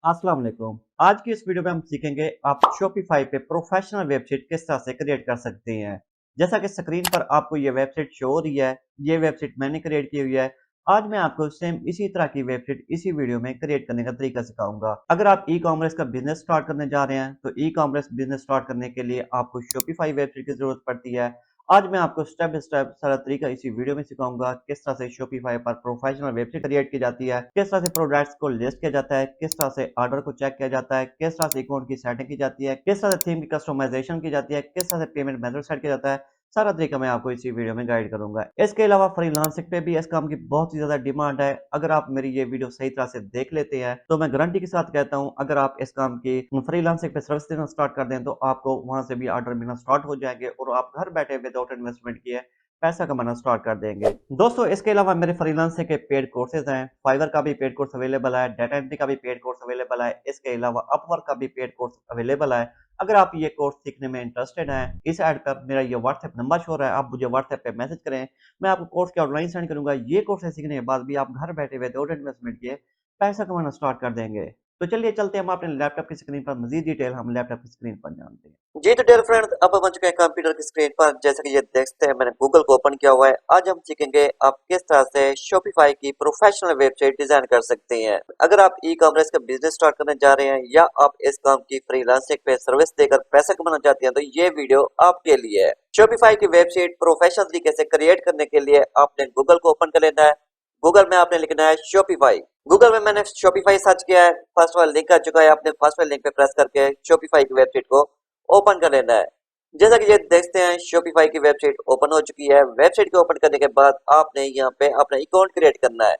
अस्सलाम वालेकुम। आज की इस वीडियो में हम सीखेंगे आप शॉपिफाई पे प्रोफेशनल वेबसाइट किस तरह से क्रिएट कर सकते हैं। जैसा कि स्क्रीन पर आपको ये वेबसाइट शो हो रही है, ये वेबसाइट मैंने क्रिएट की हुई है। आज मैं आपको सेम इसी तरह की वेबसाइट इसी वीडियो में क्रिएट करने का तरीका सिखाऊंगा। अगर आप ई कॉमर्स का बिजनेस स्टार्ट करने जा रहे हैं तो ई कॉमर्स बिजनेस स्टार्ट करने के लिए आपको शॉपिफाई वेबसाइट की जरूरत पड़ती है। आज मैं आपको स्टेप बाय स्टेप सारा तरीका इसी वीडियो में सिखाऊंगा, किस तरह से शॉपिफाई पर प्रोफेशनल वेबसाइट क्रिएट की जाती है, किस तरह से प्रोडक्ट्स को लिस्ट किया जाता है, किस तरह से ऑर्डर को चेक किया जाता है, किस तरह से अकाउंट की सेटिंग की जाती है, किस तरह से थीम की कस्टमाइजेशन की जाती है, किस तरह से पेमेंट मेथड सेट किया जाता है। सारा तरीका मैं आपको इसी वीडियो में गाइड करूंगा। इसके अलावा फ्रीलांसिंग पे भी इस काम की बहुत ही ज्यादा डिमांड है। अगर आप मेरी ये वीडियो सही तरह से देख लेते हैं तो मैं गारंटी के साथ कहता हूं, अगर आप इस काम की फ्रीलांसिंग पे सर्विस देना स्टार्ट कर दें तो आपको वहां से भी ऑर्डर मिलना स्टार्ट हो जाएंगे और आप घर बैठे विदाउट इन्वेस्टमेंट किए पैसा कमाना स्टार्ट कर देंगे। दोस्तों, इसके अलावा मेरे फ्रीलांसिंग के पेड कोर्सेज हैं। फाइवर का भी पेड कोर्स अवेलेबल है, डाटा एंट्री का भी पेड कोर्स अवेलेबल है, इसके अलावा अपवर्क का भी पेड कोर्स अवेलेबल है। अगर आप ये कोर्स सीखने में इंटरेस्टेड हैं, इस ऐड पर मेरा ये व्हाट्सएप नंबर शो रहा है, आप मुझे व्हाट्सएप पे मैसेज करें, मैं आपको कोर्स की आउटलाइन सेंड करूंगा। ये कोर्स सीखने के बाद भी आप घर बैठे विदाउट इन्वेस्टमेंट किए पैसा कमाना स्टार्ट कर देंगे। तो चलिए चलते हैं हम अपने लैपटॉप की स्क्रीन पर, मजीद डिटेल हम लैपटॉप की स्क्रीन पर जानते हैं। जी तो डियर फ्रेंड्स, अब हम आ चुके हैं कंप्यूटर की स्क्रीन पर। जैसा कि ये देखते हैं, मैंने गूगल को ओपन किया हुआ है। आज हम सीखेंगे आप किस तरह से शॉपिफाई की प्रोफेशनल वेबसाइट डिजाइन कर सकते हैं। अगर आप ई कॉमर्स का बिजनेस स्टार्ट करने जा रहे हैं या आप इस काम की फ्रीलांसिंग पे सर्विस देकर पैसा कमाना चाहते हैं तो ये वीडियो आपके लिए है। शॉपिफाई की वेबसाइट प्रोफेशनल तरीके से क्रिएट करने के लिए आपने गूगल को ओपन कर लेना है। गूगल में आपने लिखना है शॉपिफाई। गूगल में मैंने शॉपिफाई सर्च किया है, फर्स्ट वाला लिंक आ चुका है। आपने फर्स्ट वाले लिंक पे प्रेस करके शॉपिफाई की वेबसाइट को ओपन कर लेना है। जैसा कि ये देखते हैं, शॉपिफाई की वेबसाइट ओपन हो चुकी है। वेबसाइट को ओपन करने के बाद आपने यहाँ पे अपना अकाउंट क्रिएट करना है।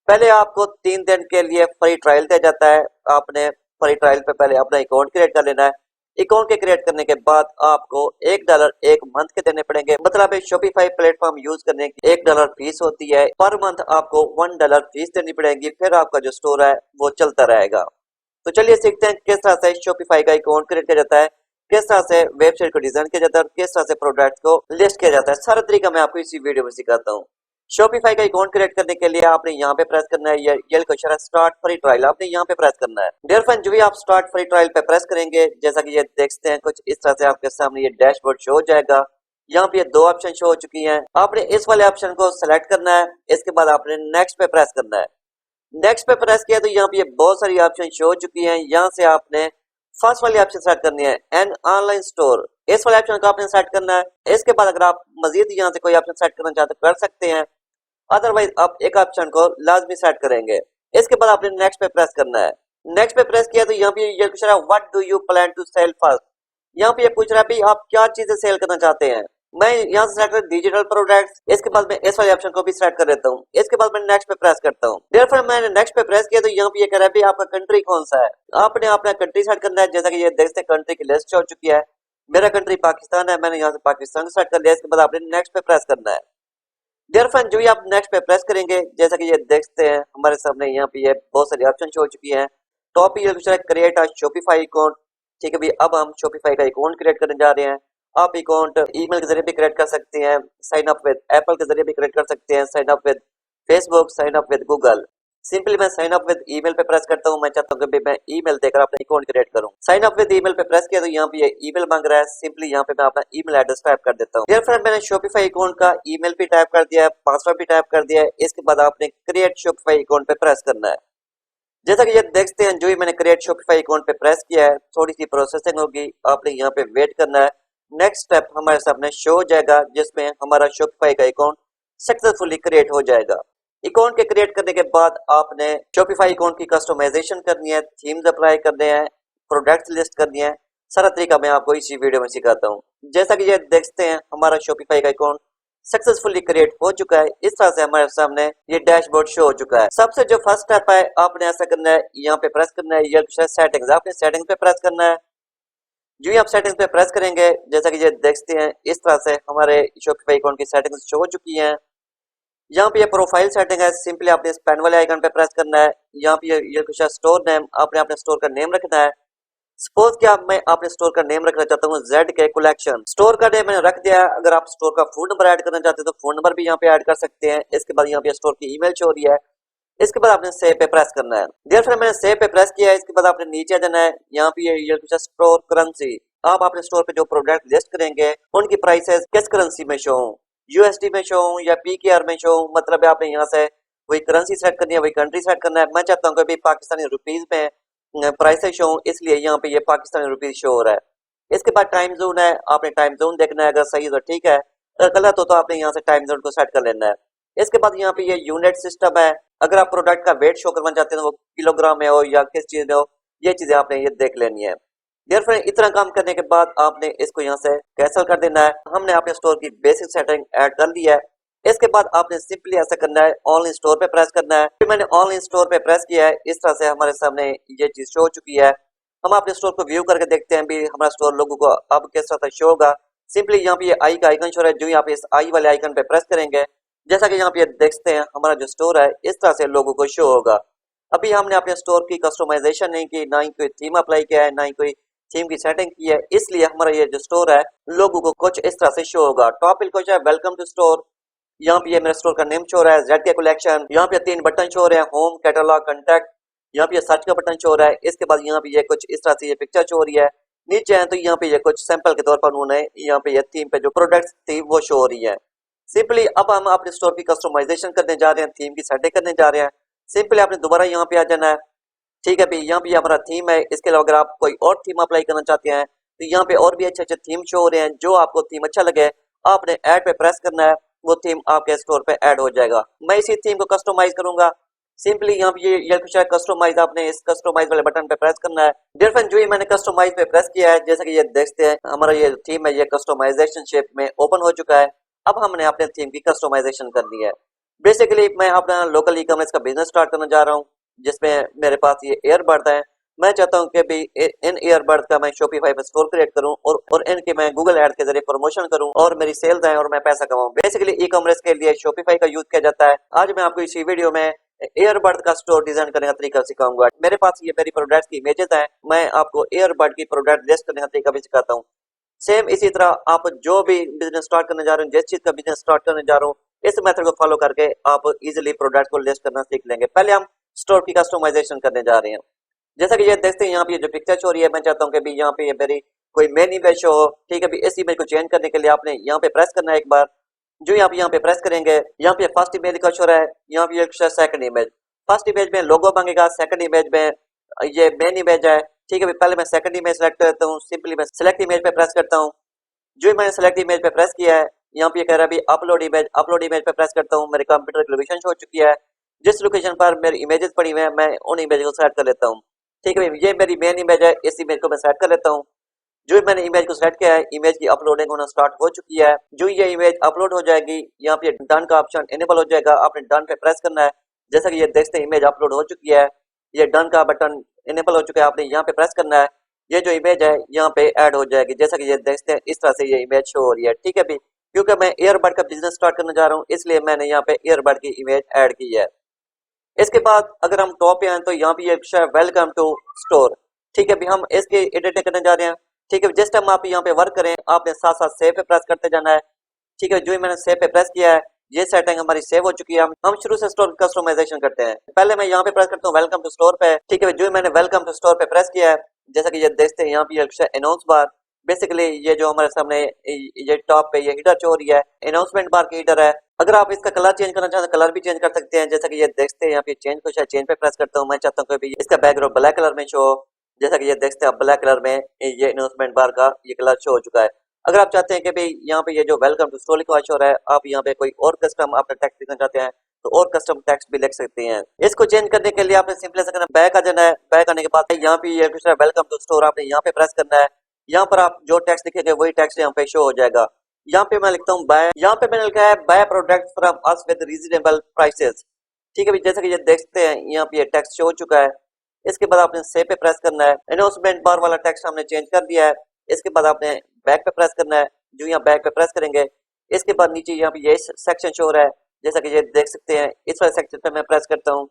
पहले आपको 3 दिन के लिए फ्री ट्रायल दिया जाता है। आपने फ्री ट्रायल पे पहले अपना अकाउंट क्रिएट कर लेना है। अकाउंट के क्रिएट करने के बाद आपको $1 एक मंथ के देने पड़ेंगे। मतलब शॉपिफाई प्लेटफॉर्म यूज करने की $1 फीस होती है। पर मंथ आपको $1 फीस देनी पड़ेगी, फिर आपका जो स्टोर है वो चलता रहेगा। तो चलिए सीखते हैं किस तरह से शॉपिफाई का अकाउंट क्रिएट किया जाता है, किस तरह से वेबसाइट को डिजाइन किया जाता है और किस तरह से प्रोडक्ट को लिस्ट किया जाता है। सारा तरीका मैं आपको इसी वीडियो में सिखाता हूँ। शॉपिफाई का अकाउंट क्रिएट करने के लिए आपने यहाँ पे प्रेस करना है, ये क्वेश्चन है स्टार्ट फ्री ट्रायल, आपने यहाँ पे प्रेस करना है। डियर फ्रेंड, जो भी आप स्टार्ट फ्री ट्रायल पे प्रेस करेंगे, जैसा कि ये देखते हैं, कुछ इस तरह से आपके सामने ये डैशबोर्ड शो हो जाएगा। यहाँ पे 2 ऑप्शन शो हो चुकी हैं। आपने इस वाले ऑप्शन को सेलेक्ट करना है। इसके बाद आपने नेक्स्ट पे प्रेस करना है। नेक्स्ट पे प्रेस किया तो यहाँ पे बहुत सारी ऑप्शन शो हो चुकी हैं। यहाँ से आपने फर्स्ट वाली ऑप्शन सेलेक्ट करनी है, एन ऑनलाइन स्टोर। इस वाले ऑप्शन को आपने सेलेक्ट करना है। इसके बाद अगर आप मजीद यहाँ से कोई ऑप्शन सेलेक्ट करना चाहते कर सकते हैं, अदरवाइज आप एक ऑप्शन को लाजमी सेट करेंगे। इसके बाद आपने नेक्स्ट पे प्रेस करना है। नेक्स्ट पे प्रेस किया तो यहाँ पे ये पूछ रहा है what do you plan to sell first. यहाँ पे ये पूछ रहा है भाई आप क्या चीजें सेल करना चाहते हैं। मैं यहाँ से सेलेक्ट कर डिजिटल प्रोडक्ट्स। इसके बाद मैं इस वाले ऑप्शन को भी सेलेक्ट कर देता हूँ। इसके बाद मैं नेक्स्ट पे प्रेस करता हूँ। डियर फ्रेंड, मैंने नेक्स्ट पे प्रेस किया तो यहाँ पे ये कह रहा है भाई आपका कंट्री कौन सा है। आपने अपना कंट्री सेलेक्ट करना है। जैसा कि ये देखते हैं, कंट्री की लिस्ट हो चुकी है। मेरा कंट्री पाकिस्तान है, मैंने यहाँ से पाकिस्तान सेलेक्ट कर लिया। इसके बाद आपने नेक्स्ट पे प्रेस करना है। डियर फ्रेंड, जो भी आप नेक्स्ट पे प्रेस करेंगे, जैसा कि ये देखते हैं, हमारे सामने यहाँ पे ये बहुत सारी ऑप्शन शो हो चुकी हैं। टॉप ये क्रिएट अ शॉपिफाई अकाउंट। ठीक है भाई, अब हम शॉपिफाई का अकाउंट क्रिएट करने जा रहे हैं। आप अकाउंट ईमेल के जरिए भी क्रिएट कर सकते हैं, साइन अप विद एप्पल के जरिए भी क्रिएट कर सकते हैं, sign up with Facebook, sign up with Google. Simply मैं साइन अप विद ईमेल पे प्रेस करता हूँ। मैं चाहता हूँ कि मैं ईमेल देकर अपना अकाउंट क्रिएट करूँ। साइन अप विद ईमेल पे प्रेस किया तो यहाँ पे ये ईमेल मांग रहा है। सिंपली यहाँ पे मैं अपना ईमेल एड्रेस टाइप कर देता हूँ। डियर फ्रेंड, मैंने शॉपिफाई अकाउंट का ईमेल भी टाइप कर दिया है, पासवर्ड भी टाइप कर दिया है। इसके बाद आपने क्रिएट शॉपिफाई अकाउंट पे प्रेस करना है। जैसा कि ये देखते हैं, जो ही मैंने क्रिएट शॉपिफाई अकाउंट पे प्रेस किया है, थोड़ी सी प्रोसेसिंग होगी, आपने यहाँ पे वेट करना है। नेक्स्ट स्टेप हमारे सामने शो हो जाएगा, जिसमें हमारा शॉपिफाई का अकाउंट सक्सेसफुली क्रिएट हो जाएगा। अकाउंट के क्रिएट करने के बाद आपने शॉपिफाई अकाउंट की कस्टमाइजेशन करनी है, थीम्स अप्लाई करने हैं, प्रोडक्ट्स लिस्ट करनी है। सारा तरीका मैं आपको इसी वीडियो में सिखाता हूँ। जैसा कि ये देखते हैं, हमारा शॉपिफाई का अकाउंट सक्सेसफुली क्रिएट हो चुका है। इस तरह से हमारे सामने ये डैशबोर्ड शो हो चुका है। सबसे जो फर्स्ट स्टेप है, आपने ऐसा करना है, यहाँ पे प्रेस करना है, ये सेटिंग्स, आपने सेटिंग्स पे प्रेस करना है। जो ही आप सेटिंग्स पे प्रेस करेंगे, जैसा कि ये देखते हैं, इस तरह से हमारे शॉपिफाई अकाउंट की सेटिंग्स शो हो चुकी हैं। यहाँ पे ये प्रोफाइल सेटिंग है। सिंपली आपने इस पेन वाले आइकन पे प्रेस करना है। यहाँ पे ये कुछ है स्टोर नेम, आपने अपने स्टोर का नेम रखना है। सपोज कि आप मैं अपने स्टोर का नेम रखना चाहता हूँ जेड के कलेक्शन। स्टोर का नेम मैंने रख दिया है। अगर आप स्टोर का फोन नंबर ऐड करना चाहते हैं तो फोन नंबर भी यहाँ पे ऐड कर सकते हैं। इसके बाद यहाँ पे स्टोर की ईमेल शो हो रही है। इसके बाद आपने सेव पे प्रेस करना है। डियर फ्रेंड, मैंने सेव पे प्रेस किया है। इसके बाद आपने नीचे आ जाना है। यहाँ पे ये कुछ स्टोर करेंसी, आप अपने स्टोर पे जो प्रोडक्ट लिस्ट करेंगे उनकी प्राइसेस किस करेंसी में शो हो, यूएसडी में शो हो या पीकेआर में शो हो, मतलब आपने यहाँ से वही करेंसी सेट करनी है, वही कंट्री सेट करना है। मैं चाहता हूँ कि अभी पाकिस्तानी रुपीज में प्राइसेस शो हो, इसलिए यहाँ पे ये पाकिस्तानी रुपीज शो हो रहा है। इसके बाद टाइम जोन है, आपने टाइम जोन देखना है, अगर सही है तो ठीक है, अगर गलत हो तो आपने यहाँ से टाइम जोन को सेट कर लेना है। इसके बाद यहाँ पे ये यूनिट सिस्टम है, अगर आप प्रोडक्ट का वेट शो करवाना चाहते हैं वो किलोग्राम में हो या किस चीज में हो, ये चीजें आपने ये देख लेनी है। डियर फ्रेंड, इतना काम करने के बाद आपने इसको यहाँ से कैंसिल कर देना है। हमने अपने स्टोर की बेसिक सेटिंग ऐड कर ली है। इसके बाद आपने सिंपली ऐसा करना है, ऑनलाइन स्टोर पे प्रेस करना है। फिर मैंने ऑनलाइन स्टोर पे प्रेस किया है, इस तरह से हमारे सामने ये चीज शो हो चुकी है। हम अपने स्टोर को व्यू करके देखते हैं भी हमारा स्टोर लोगों को अब किस तरह से शो होगा। सिंपली यहाँ पे ये आई का आइकन शो रहा है, जो यहाँ पे इस आई वाले आइकन पे प्रेस करेंगे, जैसा कि यहाँ पे देखते हैं हमारा जो स्टोर है इस तरह से लोगों को शो होगा। अभी हमने अपने स्टोर की कस्टमाइजेशन नहीं की, ना ही कोई थीम अप्लाई किया है, ना ही कोई थीम की सेटिंग की है, इसलिए हमारा ये जो स्टोर है लोगों को कुछ इस तरह से शो होगा। टॉप पे कुछ है वेलकम टू स्टोर, यहाँ पे ये मेरा स्टोर का नेम शो रहा है, जेड के कलेक्शन, यहाँ पे 3 बटन शो हो रहे हैं, होम, कैटलॉग, कंटेक्ट, यहाँ पे सर्च का बटन शो हो रहा है। इसके बाद यहाँ पे ये कुछ इस तरह से ये पिक्चर शो हो रही है। नीचे है तो यहाँ पे ये कुछ सैंपल के तौर पर उन्होंने यहाँ पे ये थीम पे जो प्रोडक्ट्स थी वो शो हो रही है। सिंपली अब हम अपने स्टोर की कस्टमाइजेशन करने जा रहे हैं, थीम की सेटिंग करने जा रहे हैं। सिंपली आपने दोबारा यहाँ पे आ जाना है। ठीक है भाई, यहाँ पे हमारा थीम है। इसके अलावा अगर आप कोई और थीम अप्लाई करना चाहते हैं तो यहाँ पे और भी अच्छे अच्छे थीम शो हो रहे हैं। जो आपको थीम अच्छा लगे आपने ऐड पे प्रेस करना है, वो थीम आपके स्टोर पे ऐड हो जाएगा। मैं इसी थीम को कस्टमाइज करूंगा। सिंपली यहाँ पे ये कुछ है कस्टमाइज, आपने इस कस्टमाइज वाले बटन पे प्रेस करना है। डियर फ्रेंड, जो ही मैंने कस्टमाइज पे प्रेस किया है, जैसा कि ये देखते हैं हमारा ये थीम है ये कस्टमाइजेशन शेप में ओपन हो चुका है। अब हमने अपने थीम की कस्टमाइजेशन करनी है। बेसिकली मैं अपना लोकल ई कॉमर्स का बिजनेस स्टार्ट करना जा रहा हूँ, जिसमें मेरे पास ये ईयरबड है। मैं चाहता हूँ कि भी इन ईयरबड का मैं शॉपिफाई पे स्टोर क्रिएट करूँ और इनके मैं गूगल एड के जरिए प्रमोशन करूँ और मेरी सेल्स आए और मैं पैसा कमाऊँ। बेसिकली ई कॉमर्स के लिए शॉपिफाई का यूज किया जाता है। आज मैं आपको इसी वीडियो में ईयरबड का स्टोर डिजाइन करने का तरीका सिखाऊंगा। मेरे पास ये मेरी प्रोडक्ट्स की इमेजेस हैं, मैं आपको ईयरबड की प्रोडक्ट लिस्ट करने का तरीका भी सिखाता हूँ। सेम इसी तरह आप जो भी बिजनेस स्टार्ट करने जा रहे हो, जिस चीज का बिजनेस स्टार्ट करने जा रहा हूँ, इस मेथड को फॉलो करके आप इजीली प्रोडक्ट को लिस्ट करना सीख लेंगे। पहले हम स्टोर की कस्टमाइजेशन करने जा रहे हैं। जैसा कि ये देखते हैं यहाँ पे जो पिक्चर हो रही है, मैं चाहता हूँ कि भी यहाँ पे ये मेरी कोई मेन इमेज हो। ठीक है, भी इस इमेज को चेंज करने के लिए आपने यहाँ पे प्रेस करना है एक बार। जो आप यहाँ पे प्रेस करेंगे, यहाँ पे फर्स्ट इमेज का शो रहा है, यहाँ पे सेकंड इमेज। फर्स्ट इमेज में लोगो मांगेगा, सेकंड इमेज में ये मेन इमेज है। ठीक है, पहले मैं सेकंड इमेज सेलेक्ट करता हूँ। सिंपली मैं सेलेक्ट इमेज पे प्रेस करता हूँ। जो मैंने सेलेक्ट इमेज पे प्रेस किया है, यहाँ पे कह रहा है भी अपलोड इमेज पे प्रेस करता हूँ। मेरे कंप्यूटर की लोकेशन शो हो चुकी है, जिस लोकेशन पर मेरी इमेजेस पड़ी हुई है मैं उन इमेज को सेलेक्ट कर लेता हूँ। ठीक है, ये मेरी मेन इमेज है, इस इमेज को मैं सेलेक्ट कर लेता हूँ। जो मैंने इमेज को सेलेक्ट किया है, इमेज की अपलोडिंग होना स्टार्ट हो चुकी है। जो ये इमेज अपलोड हो जाएगी, यहाँ पे डन का ऑप्शन इनेबल हो जाएगा, आपने डन पे प्रेस करना है। जैसा कि ये देखते हैं इमेज अपलोड हो चुकी है, ये डन का बटन इनेबल हो चुका है, आपने यहाँ पे प्रेस करना है। ये जो इमेज है यहाँ पे ऐड हो जाएगी। जैसा कि ये देखते हैं इस तरह से ये इमेज शो हो रही है। ठीक है भी, क्योंकि मैं ईयरबड का बिजनेस स्टार्ट करने जा रहा हूँ, इसलिए मैंने यहाँ पे ईयरबड की इमेज ऐड की है। इसके बाद अगर हम टॉप पे आए तो यहाँ पे ये वेलकम टू स्टोर। ठीक है भी, हम इसकी एडिटिंग करने जा रहे हैं। ठीक है, जिस टाइम आप यहाँ पे वर्क करें आपने साथ साथ सेव पे प्रेस करते जाना है। ठीक है, जो ही मैंने सेव पे प्रेस किया है, ये सेटिंग हमारी सेव हो चुकी है। हम शुरू से स्टोर कस्टमाइजेशन करते हैं। पहले मैं यहाँ पे प्रेस करता हूँ वेलकम टू स्टोर पे। ठीक है, जो मैंने वेलकम टू स्टोर पे प्रेस किया है, जैसा कि ये देखते हैं यहाँ पे अनाउंस बार। बेसिकली ये जो हमारे सामने ये टॉप पे ये हीटर शो हो रही है, अनाउंसमेंट बार की हीटर है। अगर आप इसका कलर चेंज करना चाहते हैं कलर भी चेंज कर सकते हैं। जैसा कि ये देखते हैं यहाँ पे चेंज कुछ है, चेंज पे प्रेस करता हूँ। मैं चाहता हूँ कि इसका बैकग्राउंड ब्लैक कलर में शो। जैसा कि ये देखते हैं ब्लैक कलर में ये अनाउंसमेंट बार का ये कलर शो हो चुका है। अगर आप चाहते हैं कि भाई यहाँ पे ये जो वेलकम टू स्टोर लिखा शो रहा है, आप यहाँ पे कोई और कस्टम अपना टेक्स्ट लिखना चाहते हैं तो और कस्टम टेक्स्ट भी लिख सकते हैं। इसको चेंज करने के लिए आपने सिंपली से करना बैक आ जाना है। बैक आने के बाद यहाँ पे ये वेलकम टू स्टोर आपने यहाँ पे प्रेस करना है। यहाँ पर आप जो टेक्स्ट लिखेंगे वही टेक्स्ट यहाँ पे शो हो जाएगा। यहाँ पे मैं लिखता हूँ बाय, यहाँ पे मैंने लिखा है by product from us with reasonable prices. ठीक है, जैसे कि ये देखते हैं यहाँ पे ये टेक्स्ट शो हो चुका है। इसके बाद आपने सेव पे प्रेस करना है। अनाउंसमेंट बार वाला टेक्स्ट हमने चेंज कर दिया है। इसके बाद आपने बैक पे प्रेस करना है। जो यहाँ बैक पे प्रेस करेंगे, इसके बाद नीचे यहाँ पे ये सेक्शन शो हो रहा है। जैसा कि ये देख सकते हैं इस वाले सेक्शन पे मैं प्रेस करता हूँ।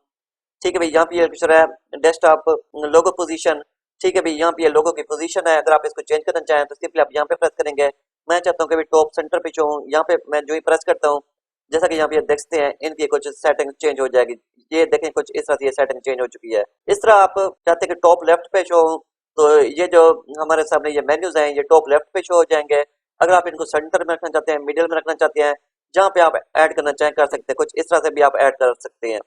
ठीक है भाई, यहाँ पे ये शो रहा है डेस्कटॉप लोगो पोजीशन। ठीक है भाई, यहाँ पे ये लोगो की पोजीशन है। अगर आप इसको चेंज करना चाहें तो सिंपली आप यहाँ पे प्रेस करेंगे। मैं चाहता हूँ कि टॉप सेंटर पे शो हूँ। यहाँ पे मैं जो ही प्रेस करता हूँ जैसा कि यहाँ पे ये देख सकते हैं इनकी कुछ सेटिंग चेंज हो जाएगी। ये देखें कुछ इस तरह से ये सेटिंग चेंज हो चुकी है। इस तरह आप चाहते हैं कि टॉप लेफ्ट पे शो हो, तो ये जो हमारे सामने ये मेन्यूज हैं ये टॉप लेफ्ट पे शो हो जाएंगे। अगर आप इनको सेंटर में रखना चाहते हैं, मिडिल में रखना चाहते हैं, जहाँ पे आप ऐड करना चाहें कर सकते हैं। कुछ इस तरह से भी आप ऐड कर सकते हैं।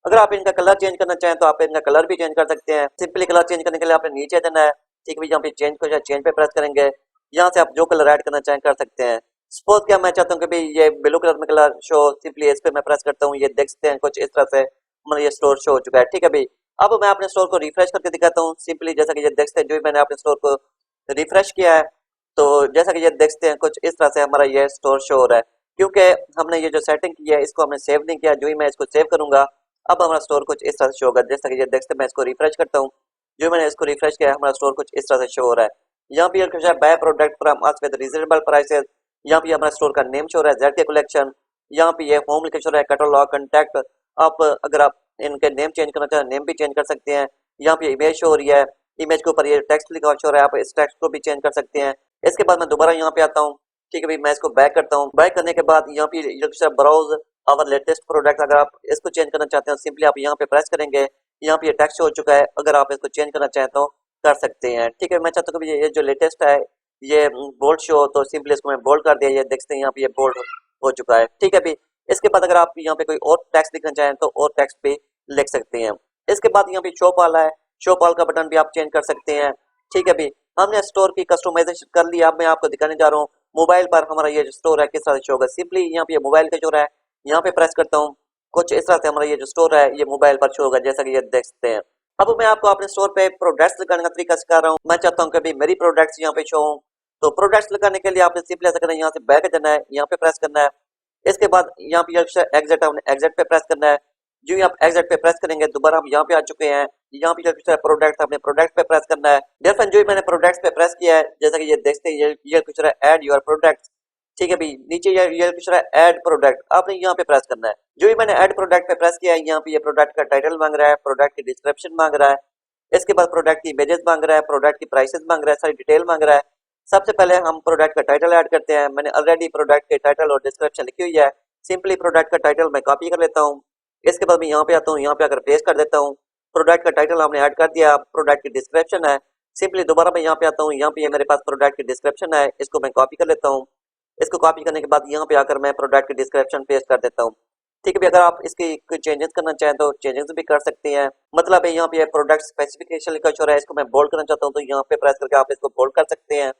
अगर आप इनका कलर चेंज करना चाहें तो आप इनका कलर भी चेंज कर सकते हैं। सिंपली कलर चेंज करने के लिए आपने नीचे देना है, ठीक है, यहाँ पे चेंज को चेंज पे प्रेस करेंगे, यहाँ से आप जो कलर ऐड करना चाहें कर सकते हैं। सपोज क्या मैं चाहता हूँ कि भाई ये ब्लू कलर में कलर शो, सिंपली इस पे मैं प्रेस करता हूँ, ये देख सकते हैं कुछ इस तरह से हमारा ये स्टोर शो हो चुका है। ठीक है भाई, अब मैं अपने स्टोर को रिफ्रेश करके दिखाता हूँ। सिंपली जैसा कि ये देख सकते हैं जो मैंने अपने स्टोर को रिफ्रेश किया है, तो जैसा कि ये देख सकते हैं कुछ इस तरह से हमारा ये स्टोर शो हो रहा है, क्योंकि हमने ये जो सेटिंग की है इसको हमने सेव नहीं किया। जो ही मैं इसको सेव करूंगा अब हमारा स्टोर कुछ इस तरह से शो होगा। जैसा कि ये देख सकते हैं मैं इसको रिफ्रेश करता हूँ, जो मैंने इसको रिफ्रेश किया हमारा स्टोर कुछ इस तरह से शो हो रहा है। यहाँ पे कुछ है by product from us with reasonable prices, यहाँ पे हमारा स्टोर का नेम शो हो रहा है जेड के कलेक्शन, यहाँ पे ये होम लिखा शो हो रहा है कैटलॉग कंटैक्ट। आप अगर आप इनके नेम चेंज करना चाहें नेम भी चेंज कर सकते हैं। यहाँ पे इमेज शो हो रही है, इमेज के ऊपर ये टेक्स्ट लिखा शो हो रहा है, आप इस टेक्स्ट को भी चेंज कर सकते हैं। इसके बाद मैं दोबारा यहाँ पे आता हूँ, ठीक है भाई, मैं इसको बैक करता हूँ। बैक करने के बाद यहाँ पे ब्राउज आवर लेटेस्ट प्रोडक्ट, अगर आप इसको चेंज करना चाहते हैं सिंपली आप यहाँ पे प्रेस करेंगे, यहाँ पे ये टेक्स्ट हो चुका है। अगर आप इसको चेंज करना चाहें तो कर सकते हैं। ठीक है, मैं चाहता हूँ कि ये जो लेटेस्ट है ये बोल्ड शो, तो सिंपली इसको मैं बोल्ड कर दिया, ये देखते हैं यहाँ पे ये बोल्ड हो चुका है। ठीक है भाई, इसके बाद अगर आप यहाँ पे कोई और टेक्स्ट लिखना चाहें तो और टेक्स्ट भी लिख सकते हैं। इसके बाद यहाँ पे शॉप वाला है, शॉप वाल का बटन भी आप चेंज कर सकते हैं। ठीक है भाई, हमने स्टोर की कस्टमाइजेशन कर ली। अब मैं आपको दिखाने जा रहा हूँ मोबाइल पर हमारा ये जो स्टोर है किस तरह से शो होगा। सिंपली यहाँ पे मोबाइल का जो है यहाँ पे प्रेस करता हूँ, कुछ इस तरह से हमारा ये जो स्टोर है ये मोबाइल पर शो होगा, जैसा कि ये देख सकते हैं। अब मैं आपको अपने स्टोर पे प्रोडक्ट्स लगाने का तरीका सिखा रहा हूँ। मैं चाहता हूँ कि भाई मेरी प्रोडक्ट्स यहाँ पे शो हो, तो प्रोडक्ट्स लगाने के लिए आपने सिंपली ऐसा करना है, यहाँ से बैक जाना है, यहाँ पे प्रेस करना है। इसके बाद यहाँ पे एग्जिट, आपने एग्जिट पे प्रेस करना है। जो ही आप एग्जिट पे प्रेस करेंगे दोबारा हम यहाँ पे आ चुके हैं। यहाँ पे प्रोडक्ट, आपने प्रोडक्ट पे प्रेस करना है। डिफरेंट जो ही मैंने प्रोडक्ट्स पे प्रेस किया है, जैसा कि ये देखते हैं ये कुछ रहा है ऐड योर प्रोडक्ट। ठीक है भाई, नीचे ये कुछ रहा है ऐड प्रोडक्ट, आपने यहाँ पे प्रेस करना है। जो ही मैंने ऐड प्रोडक्ट पे प्रेस किया है, यहाँ पे ये प्रोडक्ट का टाइटल मांग रहा है, प्रोडक्ट की डिस्क्रिप्शन मांग रहा है, इसके बाद प्रोडक्ट की इमेजेस मांग रहा है, प्रोडक्ट की प्राइसेस मांग रहा है, सारी डिटेल मांग रहा है। सबसे पहले हम प्रोडक्ट का टाइटल ऐड करते हैं। मैंने ऑलरेडी प्रोडक्ट के टाइटल और डिस्क्रिप्शन लिखी हुई है, सिंपली प्रोडक्ट का टाइटल मैं कॉपी कर लेता हूँ। इसके बाद मैं यहाँ पे आता हूँ, यहाँ पे आकर पेस्ट कर देता हूँ। प्रोडक्ट का टाइटल हमने ऐड कर दिया, प्रोडक्ट की डिस्क्रिप्शन है, सिंपली दोबारा मैं यहाँ पे आता हूँ, यहाँ पे मेरे पास प्रोडक्ट की डिस्क्रिप्शन है, इसको मैं कॉपी कर लेता हूँ। इसको कॉपी करने के बाद यहाँ पे आकर मैं प्रोडक्ट की डिस्क्रिप्शन पेस्ट कर देता हूँ। ठीक है भी, अगर आप इसकी कोई चेंजेस करना चाहें तो चेंजेस भी कर सकते हैं। मतलब है यहाँ पे प्रोडक्ट स्पेसिफिकेशन लिखा हो रहा है, इसको मैं बोल्ड करना चाहता हूँ तो यहाँ पे प्रेस करके आप इसको बोल्ड कर सकते हैं।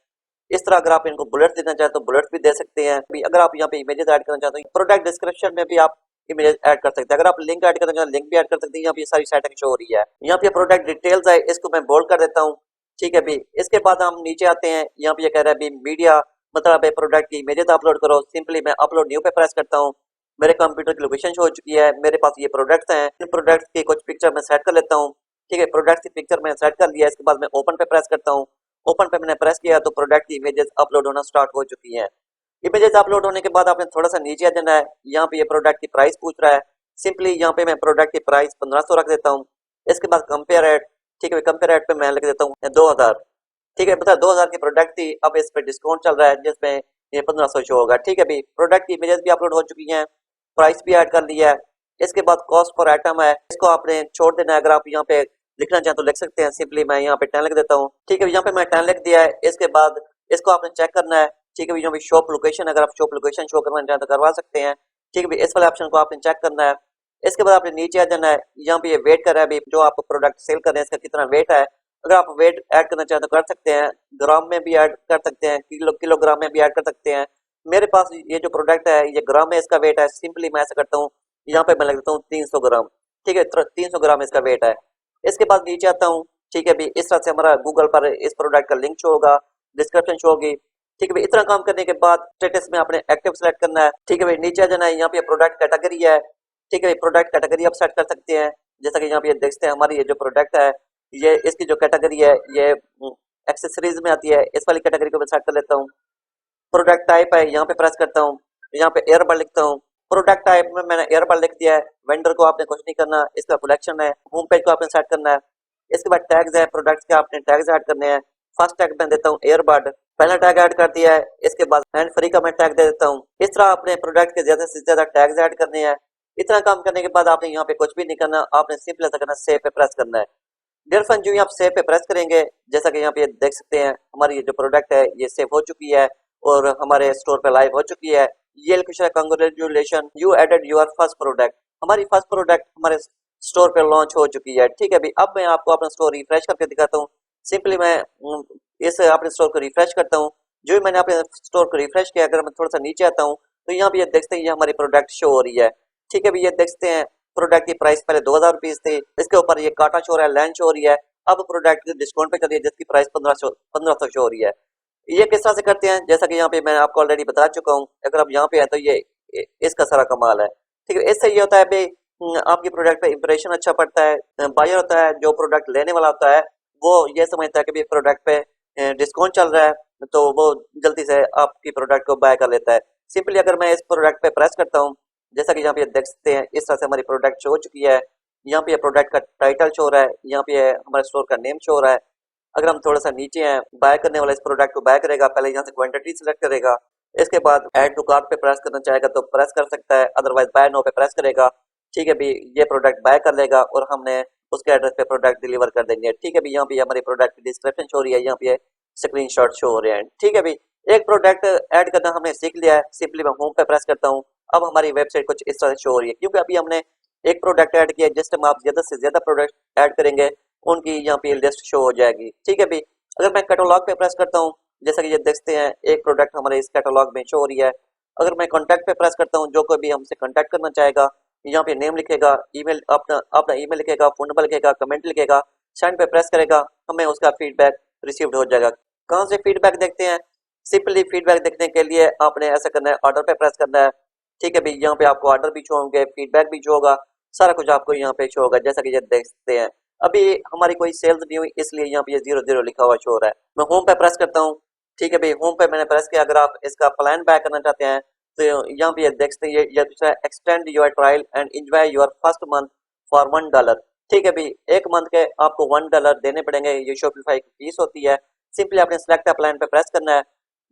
इस तरह अगर आप इनको बुलेट्स देना चाहें तो बुलेट्स भी दे सकते हैं। अगर आप यहाँ पे इमेजेस ऐड करना चाहते हैं प्रोडक्ट डिस्क्रिप्शन में भी आप इमेजेस ऐड कर सकते हैं। अगर आप लिंक ऐड करना चाहें लिंक भी ऐड कर सकते हैं। यहाँ पे सारी सेटिंग शो हो रही है। यहाँ पे प्रोडक्ट डिटेल्स है, इसको मैं बोल्ड कर देता हूँ। ठीक है भी, इसके बाद हम नीचे आते हैं, यहाँ पे कह रहा है मीडिया, मतलब प्रोडक्ट की इमेजेस अपलोड करो। सिंपली मैं अपलोड न्यू पे प्रेस करता हूँ, मेरे कंप्यूटर की लोकेशन शो हो चुकी है, मेरे पास ये प्रोडक्ट्स हैं। इन प्रोडक्ट्स की कुछ पिक्चर मैं सेट कर लेता हूँ। ठीक है, प्रोडक्ट्स की पिक्चर मैं सेट कर लिया। इसके बाद मैं ओपन पे प्रेस करता हूँ। ओपन पे मैंने प्रेस किया तो प्रोडक्ट की इमेजेस अपलोड होना स्टार्ट हो चुकी है। इमेजेस अपलोड होने के बाद आपने थोड़ा सा नीचे आ जाना है। यहाँ पे ये प्रोडक्ट की प्राइस पूछ रहा है, सिंपली यहाँ पे मैं प्रोडक्ट की प्राइस 1500 रख देता हूँ। इसके बाद कंपेयर एट, ठीक है, कंपेयर एट पे मैं लिख देता हूँ 2000। ठीक है, मतलब 2000 की प्रोडक्ट थी, अब इस पे डिस्काउंट चल रहा है जिसमें ये 1500 शो होगा। ठीक है भाई, प्रोडक्ट की इमेजेस भी अपलोड हो चुकी हैं, प्राइस भी ऐड कर लिया है। इसके बाद कॉस्ट पर आइटम है, इसको आपने छोड़ देना है। अगर आप यहाँ पे लिखना चाहें तो लिख सकते हैं, सिंपली मैं यहाँ पे 10 लिख देता हूँ। ठीक है, यहाँ पे मैं 10 लिख दिया है। इसके बाद इसको आपने चेक करना है। ठीक है, यहाँ पे शॉप लोकेशन, अगर आप शॉप लोकेशन शो करना चाहें तो करवा सकते हैं। ठीक है भाई, इस वाले ऑप्शन को आपने चेक करना है। इसके बाद आपने नीचे आ जाना है, यहाँ पे ये वेट कर रहा है अभी जो आप प्रोडक्ट सेल कर रहे हैं इसका कितना वेट है। अगर आप वेट ऐड करना चाहें तो कर सकते हैं, ग्राम में भी ऐड कर सकते हैं, किलोग्राम में भी ऐड कर सकते हैं। मेरे पास ये जो प्रोडक्ट है ये ग्राम में इसका वेट है, सिंपली मैं ऐसा करता हूँ, यहाँ पे मैं लिख देता हूँ 300 ग्राम। ठीक है, 300 ग्राम इसका वेट है। इसके बाद नीचे आता हूँ। ठीक है भाई, इस तरह से हमारा गूगल पर इस प्रोडक्ट का लिंक शो होगा, डिस्क्रिप्शन शो होगी। ठीक है भाई, इतना काम करने के बाद स्टेटस में आपने एक्टिव सेलेक्ट करना है। ठीक है भाई, नीचे आ जाना है, यहाँ पे प्रोडक्ट कैटेगरी है। ठीक है भाई, प्रोडक्ट कैटेगरी आप सेट कर सकते हैं। जैसा कि यहाँ पे देखते हैं हमारी ये जो प्रोडक्ट है ये इसकी जो कैटेगरी है ये एक्सेसरीज में आती है, इस वाली कैटेगरी को मैं सेट कर लेता हूँ। प्रोडक्ट टाइप है, यहाँ पे प्रेस करता हूँ, यहाँ पे एयरबड लिखता हूँ। प्रोडक्ट टाइप में मैंने एयरबड लिख दिया है। वेंडर को आपने कुछ नहीं करना, इसका कलेक्शन है। होम पेज को आपने सेट करना है। इसके बाद टैग्स है, प्रोडक्ट्स के आपने टैग्स ऐड करने हैं। फर्स्ट टैग मैं देता हूँ एयरबड, पहला टैग ऐड कर दिया है, इसके बाद हैंड फ्री का मैं टैग दे देता हूँ। इस तरह अपने प्रोडक्ट के ज्यादा से ज्यादा टैग्स ऐड करने हैं। इतना काम करने के बाद आपने यहाँ पे कुछ भी नहीं करना, आपने सिंपल ऐसा करना, सेव पे प्रेस करना है। डियर फ्रेंड, जो आप सेव पे प्रेस करेंगे, जैसा कि यहाँ पे देख सकते हैं हमारी ये जो प्रोडक्ट है ये सेव हो चुकी है और हमारे स्टोर पे लाइव हो चुकी है। ये लिखा है congratulation you added your first product, हमारी फर्स्ट प्रोडक्ट हमारे स्टोर पे लॉन्च हो चुकी है। ठीक है भी, अब मैं आपको अपना स्टोर रिफ्रेश करके दिखाता हूँ। सिंपली मैं इस अपने स्टोर को रिफ्रेश करता हूँ। जो मैंने अपने स्टोर को रिफ्रेश किया, अगर मैं थोड़ा सा नीचे आता हूँ तो यहाँ पे ये देखते हैं ये हमारी प्रोडक्ट शो हो रही है। ठीक है भी, ये देखते हैं प्रोडक्ट की प्राइस पहले 2000 रुपीज थी, इसके ऊपर ये काटा शो हो रहा है, लैंड शो हो रही है। अब प्रोडक्ट डिस्काउंट पे चली है जिसकी प्राइस 1500 शो हो रही है। ये किस तरह से करते हैं, जैसा कि यहाँ पे मैं आपको ऑलरेडी बता चुका हूँ। अगर आप यहाँ पे हैं तो ये इसका सारा कमाल है। ठीक है, इससे ये होता है भाई आपकी प्रोडक्ट पे इंप्रेशन अच्छा पड़ता है। बायर होता है, जो प्रोडक्ट लेने वाला होता है, वो ये समझता है कि भी प्रोडक्ट पे डिस्काउंट चल रहा है, तो वो जल्दी से आपकी प्रोडक्ट को बाय कर लेता है। सिंपली अगर मैं इस प्रोडक्ट पे प्रेस करता हूँ, जैसा कि यहाँ पे देख सकते हैं, इस तरह से हमारी प्रोडक्ट शो हो चुकी है। यहाँ पे प्रोडक्ट का टाइटल शो हो रहा है, यहाँ पे हमारे स्टोर का नेम शो हो रहा है। अगर हम थोड़ा सा नीचे हैं, बाय करने वाला इस प्रोडक्ट को बाय करेगा, पहले यहाँ से क्वांटिटी सिलेक्ट करेगा, इसके बाद ऐड टू कार्ट पे प्रेस करना चाहेगा तो प्रेस कर सकता है, अदरवाइज बाय नो पे प्रेस करेगा। ठीक है भी, ये प्रोडक्ट बाय कर लेगा और हमने उसके एड्रेस पे प्रोडक्ट डिलीवर कर देंगे। ठीक है भी, यहाँ पे हमारी प्रोडक्ट की डिस्क्रिप्शन शो हो रही है, यहाँ पे स्क्रीनशॉट शो हो रहे हैं। ठीक है भी, एक प्रोडक्ट ऐड करना हमने सीख लिया है। सिंपली मैं होम पे प्रेस करता हूँ, अब हमारी वेबसाइट कुछ इस तरह से शो हो रही है, क्योंकि अभी हमने एक प्रोडक्ट ऐड किया। जिस टाइम आप ज्यादा से ज्यादा प्रोडक्ट ऐड करेंगे, उनकी यहाँ पे लिस्ट शो हो जाएगी। ठीक है भी, अगर मैं कैटलॉग पे प्रेस करता हूँ, जैसा कि ये देखते हैं एक प्रोडक्ट हमारे इस कैटलॉग में शो हो रही है। अगर मैं कॉन्टैक्ट पे प्रेस करता हूँ, जो कोई भी हमसे कॉन्टैक्ट करना चाहेगा, यहाँ पे नेम लिखेगा, ईमेल अपना अपना ईमेल लिखेगा, फोन नंबर लिखेगा, कमेंट लिखेगा, सेंड पे प्रेस करेगा, हमें उसका फीडबैक रिसीव्ड हो जाएगा। कहाँ से फीडबैक देखते हैं, सिंपली फीडबैक देखने के लिए आपने ऐसा करना है, ऑर्डर पे प्रेस करना है। ठीक है भाई, यहाँ पे आपको ऑर्डर भी शो होंगे, फीडबैक भी शो होगा, सारा कुछ आपको यहाँ पे शो होगा, जैसा कि ये देख सकते हैं। अभी हमारी कोई सेल्स नहीं हुई, इसलिए यहाँ पे ये 00 लिखा हुआ शो हो रहा है। मैं होम पे प्रेस करता हूँ। ठीक है भाई, होम पे मैंने प्रेस किया। अगर आप इसका प्लान बाय करना चाहते हैं तो यहाँ पे देख सकते हैं, ये दूसरा extend your trial and enjoy your first month for $1। ठीक है भाई, एक मंथ के आपको $1 देने पड़ेंगे, ये शॉपिफाई की फीस होती है। सिंपली आपने सिलेक्ट प्लान पे प्रेस करना है।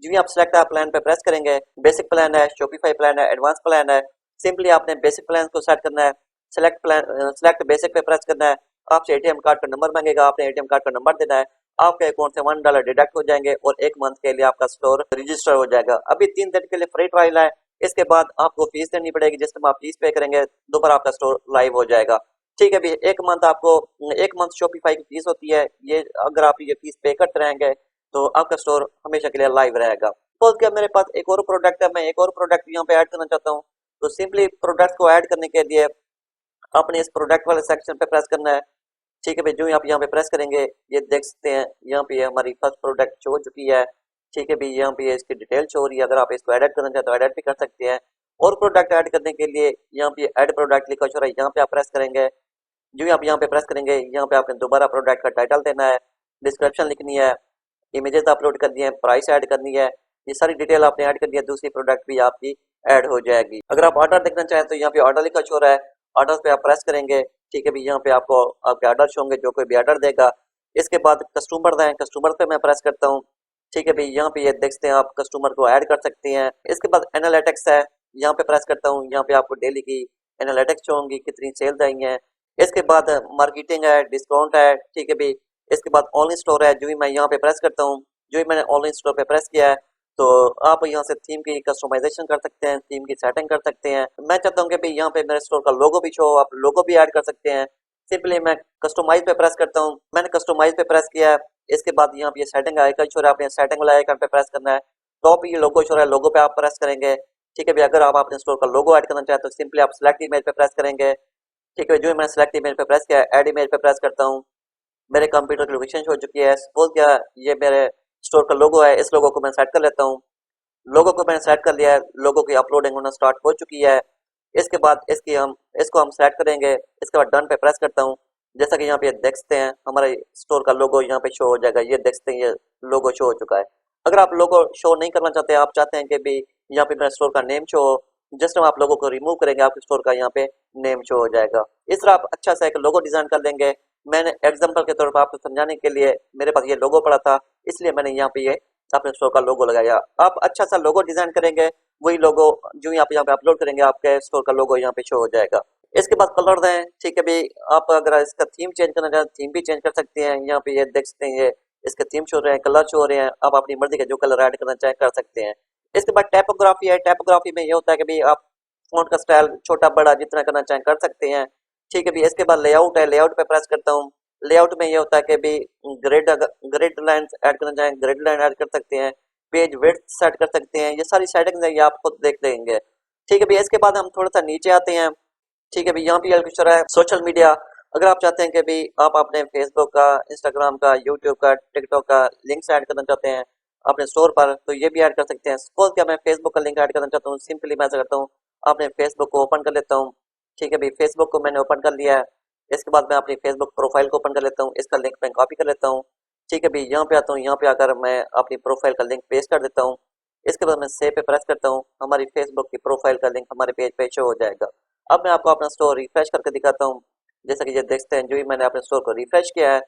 जो भी आप सिलेक्ट प्लान पे प्रेस करेंगे, बेसिक प्लान है, शॉपिफाई प्लान है, एडवांस प्लान है। सिंपली आपने बेसिक प्लान को सेट करना है, सिलेक्ट बेसिक पे प्रेस करना है। आपसे एटीएम कार्ड का नंबर मांगेगा, आपने एटीएम कार्ड का नंबर देना है, आपके अकाउंट से $1 डिडक्ट हो जाएंगे और एक मंथ के लिए आपका स्टोर रजिस्टर हो जाएगा। अभी 3 दिन के लिए फ्री ट्रायल है, इसके बाद आपको फीस देनी पड़ेगी। जिस टाइम आप फीस पे करेंगे, दोबारा आपका स्टोर लाइव हो जाएगा। ठीक है भी, एक मंथ शॉपिफाई की फीस होती है, ये अगर आप ये फीस पे करते रहेंगे तो आपका स्टोर हमेशा के लिए लाइव रहेगा। तो क्या मेरे पास एक और प्रोडक्ट है, मैं एक और प्रोडक्ट यहाँ पे ऐड करना चाहता हूँ, तो सिंपली प्रोडक्ट को ऐड करने के लिए आपने इस प्रोडक्ट वाले सेक्शन पे प्रेस करना है। ठीक है भाई, जो आप यहाँ पे प्रेस करेंगे, ये देख सकते हैं यहाँ पे हमारी फर्स्ट प्रोडक्ट शो हो चुकी है। ठीक है भाई, यहाँ पे इसकी डिटेल शो हो रही है। अगर आप इसको एडिट करना चाहते तो एडिट भी कर सकते हैं। और प्रोडक्ट ऐड करने के लिए यहाँ पे ऐड प्रोडक्ट लिखा हो रहा है, यहाँ पे आप प्रेस करेंगे। जो आप यहाँ पे प्रेस करेंगे, यहाँ पे आपने दोबारा प्रोडक्ट का टाइटल देना है, डिस्क्रिप्शन लिखनी है, इमेजेस अपलोड करनी है, प्राइस ऐड करनी है, ये सारी डिटेल आपने ऐड कर दिया, दूसरी प्रोडक्ट भी आपकी ऐड हो जाएगी। अगर आप ऑर्डर देखना चाहें तो यहाँ पे ऑर्डर लिखा शो रहा है, ऑर्डर पे आप प्रेस करेंगे। ठीक है भी, यहाँ पे आपको आपके ऑर्डर शो होंगे, जो कोई भी ऑर्डर देगा। इसके बाद कस्टमर हैं, कस्टमर पे मैं प्रेस करता हूँ। ठीक है भाई, यहाँ पे ये देखते हैं आप कस्टमर को ऐड कर सकते हैं। इसके बाद एनालिटिक्स है, यहाँ पे प्रेस करता हूँ, यहाँ पे आपको डेली की एनालिटिक्स शो होंगी, कितनी सेल्स आई हैं। इसके बाद मार्केटिंग है, डिस्काउंट है। ठीक है भाई, इसके बाद ऑनलाइन स्टोर है, जो भी मैं यहाँ पे प्रेस करता हूँ, जो भी मैंने ऑनलाइन स्टोर पे प्रेस किया है, तो आप यहाँ से थीम की कस्टमाइजेशन कर सकते हैं, थीम की सेटिंग कर सकते हैं। मैं चाहता हूँ कि भाई यहाँ पे मेरे स्टोर का लोगो भी शो, आप लोगो भी ऐड कर सकते हैं। सिंपली मैं कस्टमाइज पे प्रेस करता हूँ, मैंने कस्टमाइज पे प्रेस किया है। इसके बाद यहाँ पे सेटिंग आइकन शो रहा है, आपने सेटिंग वाला आइकन पे प्रेस करना है। टॉप ये लोगो शो रहा है, लोगो पे आप प्रेस करेंगे। ठीक है भाई, अगर आप अपने स्टोर का लोगो ऐड करना चाहते हो तो सिंपली आप सिलेक्ट इमेज पे प्रेस करेंगे। ठीक है, जो मैंने सिलेक्ट इमेज पे प्रेस किया, ऐड इमेज पे प्रेस करता हूँ, मेरे कंप्यूटर की लोकेशन हो चुकी है। सपोज क्या ये मेरे स्टोर का लोगो है, इस लोगो को मैं सेट कर लेता हूँ। लोगो को मैंने सेट कर लिया है, लोगो की अपलोडिंग होना स्टार्ट हो चुकी है। इसके बाद इसको हम सेट करेंगे। इसके बाद डन पे प्रेस करता हूँ। जैसा कि यहाँ पे देख सकते हैं हमारे स्टोर का लोगो यहाँ पे शो हो जाएगा, ये देख सकते हैं ये लोगो शो हो चुका है। अगर आप लोगो शो नहीं करना चाहते, आप चाहते हैं कि भी यहाँ पे मेरे स्टोर का नेम शो हो, जस्ट हम आप लोगों को रिमूव करेंगे, आपके स्टोर का यहाँ पे नेम शो हो जाएगा। इस तरह आप अच्छा सा एक लोगो डिजाइन कर लेंगे। मैंने एग्जांपल के तौर पर आपको समझाने के लिए, मेरे पास ये लोगो पड़ा था, इसलिए मैंने यहाँ पे ये अपने स्टोर का लोगो लगाया। आप अच्छा सा लोगो डिजाइन करेंगे, वही लोगो जो यहाँ पे अपलोड करेंगे आपके स्टोर का लोगो यहाँ पे शो हो जाएगा। इसके बाद कलर दें, ठीक है भाई। आप अगर इसका थीम चेंज करना चाहें थीम भी चेंज कर सकते हैं। यहाँ पे ये देख सकते हैं, ये इसके थीम शो रहे हैं, कलर शो हो रहे हैं। आप अपनी मर्जी का जो कलर ऐड करना चाहें कर सकते हैं। इसके बाद टाइपोग्राफी है। टाइपोग्राफी में ये होता है कि भाई आप फॉन्ट का स्टाइल छोटा बड़ा जितना करना चाहें कर सकते हैं, ठीक है भाई। इसके बाद लेआउट है। लेआउट पे प्रेस करता हूँ। लेआउट में ये होता है कि भाई ग्रिड लाइंस ऐड करना चाहें ग्रिड लाइन ऐड कर सकते हैं, पेज विड्थ सेट कर सकते हैं। ये सारी सेटिंग्स है, ये आप खुद देख लेंगे, ठीक है भैया। इसके बाद हम थोड़ा सा नीचे आते हैं, ठीक है भाई। यहाँ पे कुछ रहा है सोशल मीडिया। अगर आप चाहते हैं कि भाई आप अपने फेसबुक का, इंस्टाग्राम का, यूट्यूब का, टिकटॉक का लिंक्स ऐड करना चाहते हैं अपने स्टोर पर, तो ये भी ऐड कर सकते हैं। सपोज क्या मैं फेसबुक का लिंक ऐड करना चाहता हूँ, सिंपली मैं ऐसा करता हूँ, अपने फेसबुक को ओपन कर लेता हूँ, ठीक है भाई। फेसबुक को मैंने ओपन कर लिया है। इसके बाद मैं अपनी फेसबुक प्रोफाइल को ओपन कर लेता हूँ, इसका लिंक मैं कॉपी कर लेता हूँ, ठीक है भाई। यहाँ पे आता हूँ, यहाँ पे आकर मैं अपनी प्रोफाइल का लिंक पेस्ट कर देता हूँ। इसके बाद मैं सेव पे प्रेस करता हूँ, हमारी फेसबुक की प्रोफाइल का लिंक हमारे पेज पे शो हो जाएगा। अब मैं आपको अपना स्टोर रिफ्रेश करके दिखाता हूँ। जैसा कि ये देखते हैं, जो ही मैंने अपने स्टोर को रिफ्रेश किया है,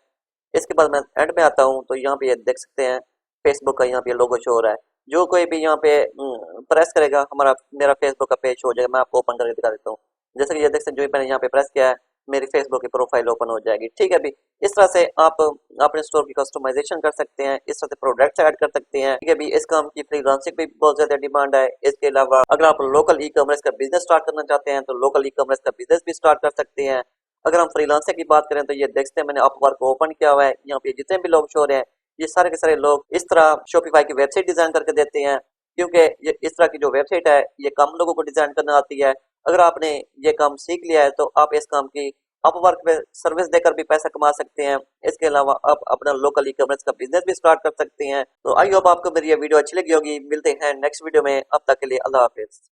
इसके बाद मैं एंड में आता हूँ, तो यहाँ पे ये देख सकते हैं फेसबुक का यहाँ पे लोगो शो हो रहा है। जो कोई भी यहाँ पे प्रेस करेगा मेरा फेसबुक का पेज हो जाएगा। मैं आपको ओपन करके दिखा देता हूँ। जैसे कि ये देख सकते हैं, जो ही मैंने यहाँ पे प्रेस किया है, मेरी फेसबुक की प्रोफाइल ओपन हो जाएगी, ठीक है अभी। इस तरह से आप अपने स्टोर की कस्टमाइजेशन कर सकते हैं, इस तरह से प्रोडक्ट्स ऐड कर सकते हैं, ठीक है अभी। इस काम की फ्रीलांसिंग भी बहुत ज्यादा डिमांड है। इसके अलावा अगर आप लोकल ई कॉमर्स का बिजनेस स्टार्ट करना चाहते हैं, तो लोकल ई कॉमर्स का बिजनेस भी स्टार्ट कर सकते हैं। अगर हम फ्रीलांसर की बात करें, तो ये देखते हैं मैंने अपवर्क को ओपन किया हुआ है। यहाँ पे जितने भी लोग शो हो रहे हैं, ये सारे के सारे लोग इस तरह शॉपिफाई की वेबसाइट डिजाइन करके देते हैं, क्योंकि ये इस तरह की जो वेबसाइट है, ये कम लोगों को डिजाइन करना आती है। अगर आपने ये काम सीख लिया है, तो आप इस काम की अपवर्क पे सर्विस देकर भी पैसा कमा सकते हैं। इसके अलावा आप अपना लोकल ई कॉमर्स का बिजनेस भी स्टार्ट कर सकते हैं। तो आई होप आपको मेरी ये वीडियो अच्छी लगी होगी। मिलते हैं नेक्स्ट वीडियो में, अब तक के लिए अल्लाह हाफिज।